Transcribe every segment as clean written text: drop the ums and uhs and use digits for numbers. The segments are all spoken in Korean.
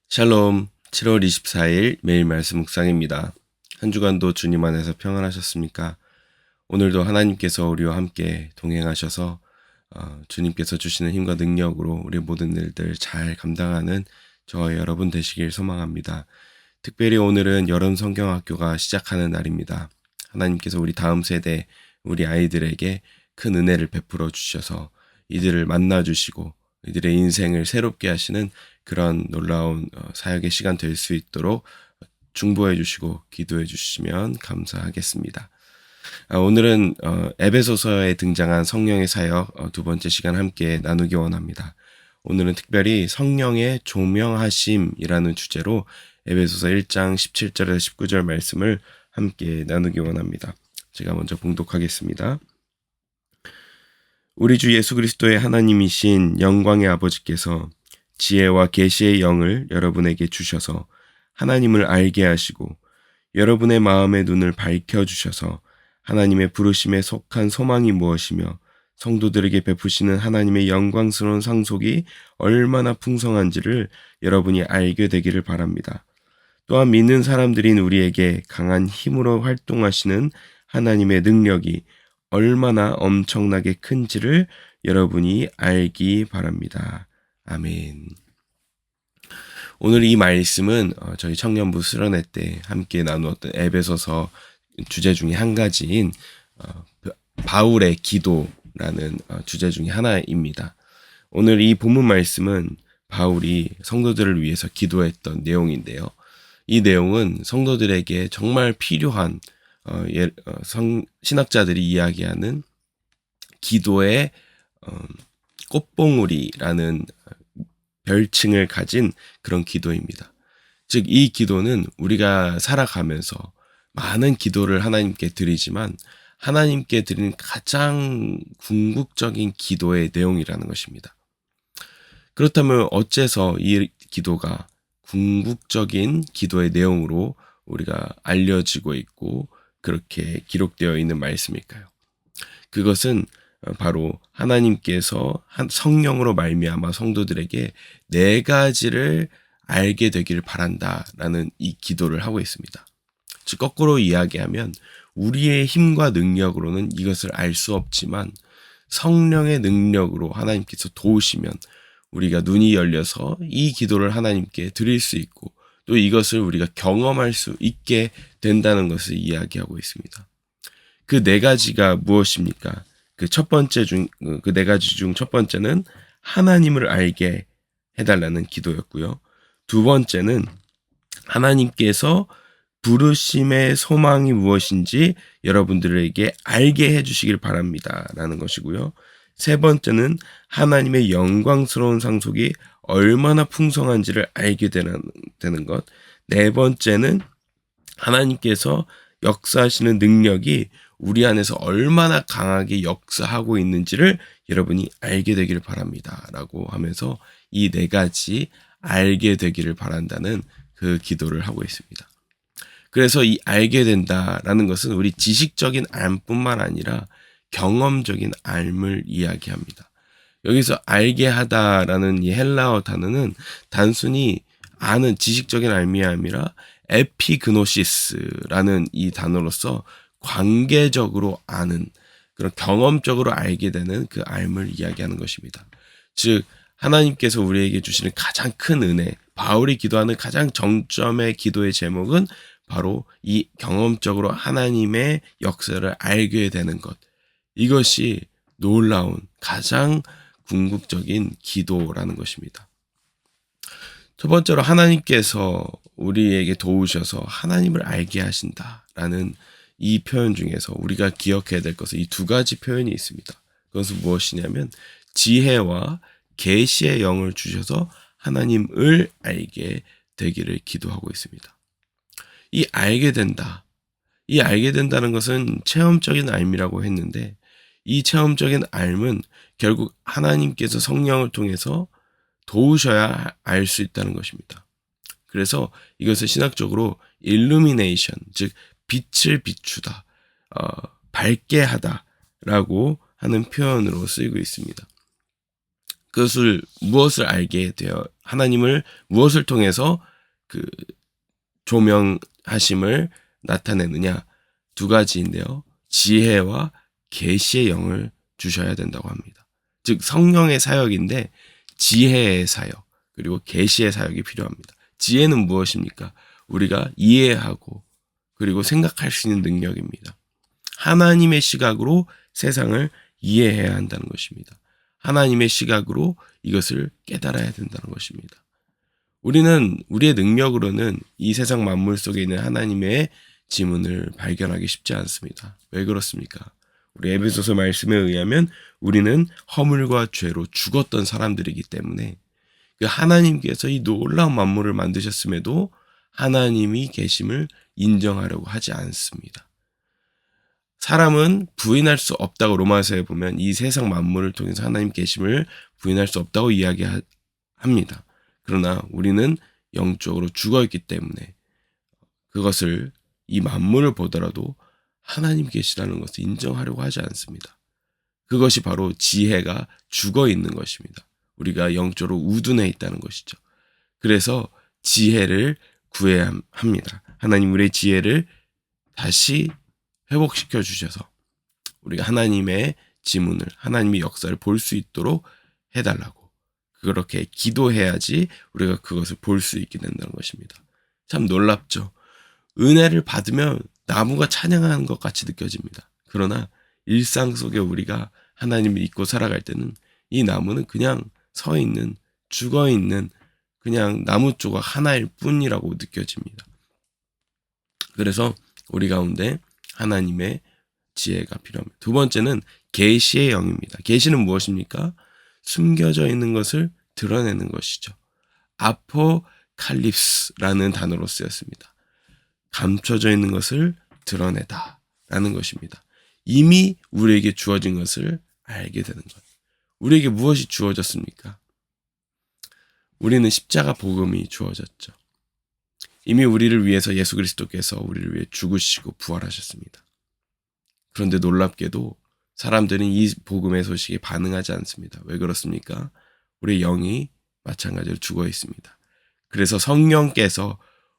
샬롬, 7월 24일 매일 말씀 묵상입니다. 한 주간도 주님 안에서 평안하셨습니까? 오늘도 하나님께서 우리와 함께 동행하셔서 주님께서 주시는 힘과 능력으로 우리 모든 일들 잘 감당하는 저와 여러분 되시길 소망합니다. 특별히 오늘은 여름 성경학교가 시작하는 날입니다. 하나님께서 우리 다음 세대, 우리 아이들에게 큰 은혜를 베풀어 주셔서 이들을 만나 주시고 이들의 인생을 새롭게 하시는 그런 놀라운 사역의 시간 될 수 있도록 중보해 주시고 기도해 주시면 감사하겠습니다. 오늘은 에베소서에 등장한 성령의 사역 두 번째 시간 함께 나누기 원합니다. 오늘은 특별히 성령의 조명하심이라는 주제로 에베소서 1장 17절에서 19절 말씀을 함께 나누기 원합니다. 제가 먼저 봉독하겠습니다. 우리 주 예수 그리스도의 하나님이신 영광의 아버지께서 지혜와 계시의 영을 여러분에게 주셔서 하나님을 알게 하시고 여러분의 마음의 눈을 밝혀주셔서 하나님의 부르심에 속한 소망이 무엇이며 성도들에게 베푸시는 하나님의 영광스러운 상속이 얼마나 풍성한지를 여러분이 알게 되기를 바랍니다. 또한 믿는 사람들인 우리에게 강한 힘으로 활동하시는 하나님의 능력이 얼마나 엄청나게 큰지를 여러분이 알기 바랍니다. 아멘. 오늘 이 말씀은 저희 청년부 수련회 때 함께 나누었던 에베소서 주제 중에 한 가지인 바울의 기도라는 주제 중에 하나입니다. 오늘 이 본문 말씀은 바울이 성도들을 위해서 기도했던 내용인데요. 이 내용은 성도들에게 정말 필요한 신학자들이 이야기하는 기도의 꽃봉우리라는 별칭을 가진 그런 기도입니다. 즉, 이 기도는 우리가 살아가면서 많은 기도를 하나님께 드리지만 하나님께 드리는 가장 궁극적인 기도의 내용이라는 것입니다. 그렇다면 어째서 이 기도가 궁극적인 기도의 내용으로 우리가 알려지고 있고 그렇게 기록되어 있는 말씀일까요? 그것은 바로 하나님께서 성령으로 말미암아 성도들에게 네 가지를 알게 되기를 바란다라는 이 기도를 하고 있습니다. 즉 거꾸로 이야기하면 우리의 힘과 능력으로는 이것을 알 수 없지만 성령의 능력으로 하나님께서 도우시면 우리가 눈이 열려서 이 기도를 하나님께 드릴 수 있고 또 이것을 우리가 경험할 수 있게 된다는 것을 이야기하고 있습니다. 그 네 가지가 무엇입니까? 그 네 가지 중 첫 번째는 하나님을 알게 해달라는 기도였고요. 두 번째는 하나님께서 부르심의 소망이 무엇인지 여러분들에게 알게 해주시길 바랍니다. 라는 것이고요. 세 번째는 하나님의 영광스러운 상속이 얼마나 풍성한지를 알게 되는 것. 네 번째는 하나님께서 역사하시는 능력이 우리 안에서 얼마나 강하게 역사하고 있는지를 여러분이 알게 되기를 바랍니다. 라고 하면서 이 네 가지 알게 되기를 바란다는 그 기도를 하고 있습니다. 그래서 이 알게 된다라는 것은 우리 지식적인 알뿐만 아니라 경험적인 알을 이야기합니다. 여기서 알게 하다라는 이 헬라어 단어는 단순히 아는 지식적인 알이 아니라 에피그노시스라는 이 단어로서 관계적으로 아는 그런 경험적으로 알게 되는 그 알을 이야기하는 것입니다. 즉 하나님께서 우리에게 주시는 가장 큰 은혜, 바울이 기도하는 가장 정점의 기도의 제목은 바로 이 경험적으로 하나님의 역사를 알게 되는 것. 이것이 놀라운 가장 궁극적인 기도라는 것입니다. 첫 번째로 하나님께서 우리에게 도우셔서 하나님을 알게 하신다라는 이 표현 중에서 우리가 기억해야 될 것은 이 두 가지 표현이 있습니다. 그것은 무엇이냐면 지혜와 계시의 영을 주셔서 하나님을 알게 되기를 기도하고 있습니다. 이 알게 된다는 것은 체험적인 알미라고 했는데 이 체험적인 알은 결국 하나님께서 성령을 통해서 도우셔야 알 수 있다는 것입니다. 그래서 이것을 신학적으로 illumination, 즉 빛을 비추다, 밝게 하다라고 하는 표현으로 쓰이고 있습니다. 그것을 무엇을 알게 되어 하나님을 무엇을 통해서 그 조명하심을 나타내느냐, 두 가지인데요. 지혜와 계시의 영을 주셔야 된다고 합니다. 즉 성령의 사역인데 지혜의 사역 그리고 계시의 사역이 필요합니다. 지혜는 무엇입니까? 우리가 이해하고 그리고 생각할 수 있는 능력입니다. 하나님의 시각으로 세상을 이해해야 한다는 것입니다. 하나님의 시각으로 이것을 깨달아야 된다는 것입니다. 우리는 우리의 능력으로는 이 세상 만물 속에 있는 하나님의 지문을 발견하기 쉽지 않습니다. 왜 그렇습니까? 우리 에베소서 말씀에 의하면 우리는 허물과 죄로 죽었던 사람들이기 때문에 그 하나님께서 이 놀라운 만물을 만드셨음에도 하나님이 계심을 인정하려고 하지 않습니다. 사람은 부인할 수 없다고 로마서에 보면 이 세상 만물을 통해서 하나님 계심을 부인할 수 없다고 이야기합니다. 그러나 우리는 영적으로 죽어있기 때문에 그것을 이 만물을 보더라도 하나님 계시라는 것을 인정하려고 하지 않습니다. 그것이 바로 지혜가 죽어있는 것입니다. 우리가 영적으로 우둔해 있다는 것이죠. 그래서 지혜를 구해야 합니다. 하나님 우리의 지혜를 다시 회복시켜 주셔서 우리가 하나님의 지문을 하나님의 역사를 볼 수 있도록 해달라고 그렇게 기도해야지 우리가 그것을 볼 수 있게 된다는 것입니다. 참 놀랍죠. 은혜를 받으면 나무가 찬양하는 것 같이 느껴집니다. 그러나 일상 속에 우리가 하나님을 잊고 살아갈 때는 이 나무는 그냥 서 있는 죽어 있는 그냥 나무 조각 하나일 뿐이라고 느껴집니다. 그래서 우리 가운데 하나님의 지혜가 필요합니다. 두 번째는 계시의 영입니다. 계시는 무엇입니까? 숨겨져 있는 것을 드러내는 것이죠. 아포칼립스라는 단어로 쓰였습니다. 감춰져 있는 것을 드러내다라는 것입니다. 이미 우리에게 주어진 것을 알게 되는 것. 우리에게 무엇이 주어졌습니까? 우리는 십자가 복음이 주어졌죠. 이미 우리를 위해서 예수 그리스도께서 우리를 위해 죽으시고 부활하셨습니다. 그런데 놀랍게도 사람들은 이 복음의 소식에 반응하지 않습니다. 왜 그렇습니까? 우리의 영이 마찬가지로 죽어 있습니다. 그래서 성령께서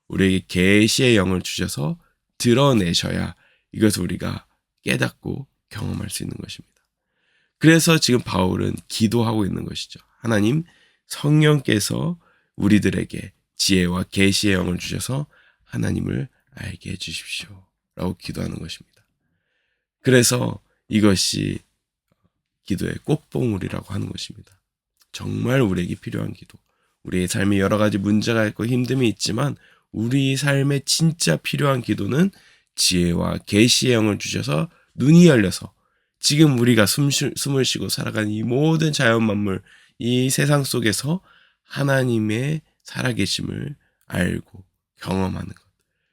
우리에게 계시의 영을 주셔서 드러내셔야 이것을 우리가 깨닫고 경험할 수 있는 것입니다. 그래서 지금 바울은 기도하고 있는 것이죠. 하나님, 성령께서 우리들에게 지혜와 계시의 영을 주셔서 하나님을 알게 해주십시오. 라고 기도하는 것입니다. 그래서 이것이 기도의 꽃봉우리라고 하는 것입니다. 정말 우리에게 필요한 기도. 우리의 삶에 여러 가지 문제가 있고 힘듦이 있지만 우리 삶에 진짜 필요한 기도는 지혜와 계시의 영을 주셔서 눈이 열려서 지금 우리가 숨을 쉬고 살아가는 이 모든 자연 만물, 이 세상 속에서 하나님의 살아계심을 알고 경험하는 것.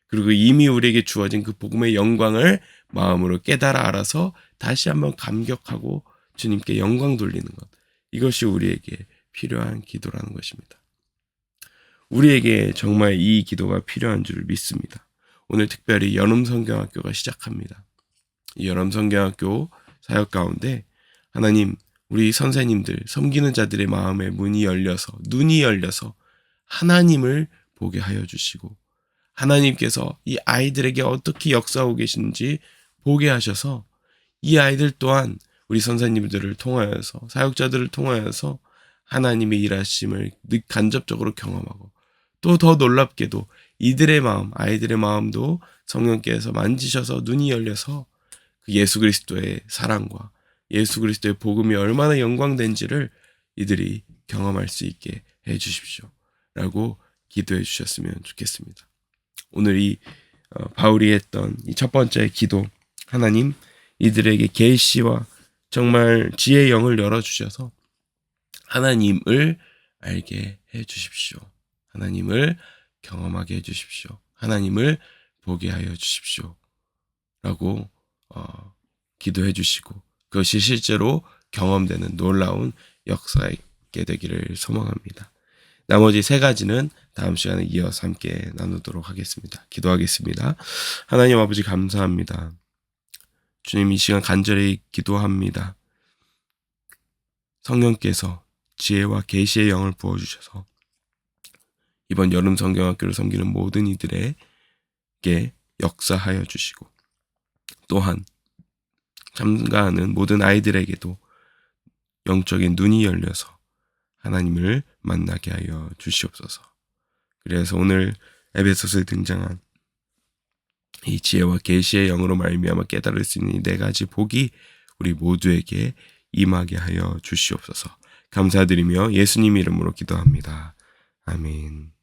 그리고 이미 우리에게 주어진 그 복음의 영광을 마음으로 깨달아 알아서 다시 한번 감격하고 주님께 영광 돌리는 것. 이것이 우리에게 필요한 기도라는 것입니다. 우리에게 정말 이 기도가 필요한 줄 믿습니다. 오늘 특별히 연음성경학교가 시작합니다. 이 연음성경학교 사역 가운데 하나님, 우리 선생님들, 섬기는 자들의 마음의 문이 열려서, 눈이 열려서 하나님을 보게 하여 주시고 하나님께서 이 아이들에게 어떻게 역사하고 계시는지 보게 하셔서 이 아이들 또한 우리 선생님들을 통하여서 사역자들을 통하여서 하나님의 일하심을 간접적으로 경험하고 또 더 놀랍게도 이들의 마음, 아이들의 마음도 성령께서 만지셔서 눈이 열려서 그 예수 그리스도의 사랑과 예수 그리스도의 복음이 얼마나 영광된지를 이들이 경험할 수 있게 해 주십시오. 라고 기도해 주셨으면 좋겠습니다. 오늘 이 바울이 했던 이 첫 번째 기도, 하나님 이들에게 계시와 정말 지혜의 영을 열어주셔서 하나님을 알게 해 주십시오. 하나님을 경험하게 해 주십시오. 하나님을 보게 하여 주십시오. 라고 기도해 주시고 그것이 실제로 경험되는 놀라운 역사에 있게 되기를 소망합니다. 나머지 세 가지는 다음 시간에 이어서 함께 나누도록 하겠습니다. 기도하겠습니다. 하나님 아버지 감사합니다. 주님 이 시간 간절히 기도합니다. 성령께서 지혜와 계시의 영을 부어주셔서 이번 여름 성경학교를 섬기는 모든 이들에게 역사하여 주시고, 또한 참가하는 모든 아이들에게도 영적인 눈이 열려서 하나님을 만나게 하여 주시옵소서. 그래서 오늘 에베소서에 등장한 이 지혜와 계시의 영으로 말미암아 깨달을 수 있는 이 네 가지 복이 우리 모두에게 임하게 하여 주시옵소서. 감사드리며 예수님 이름으로 기도합니다. 아멘.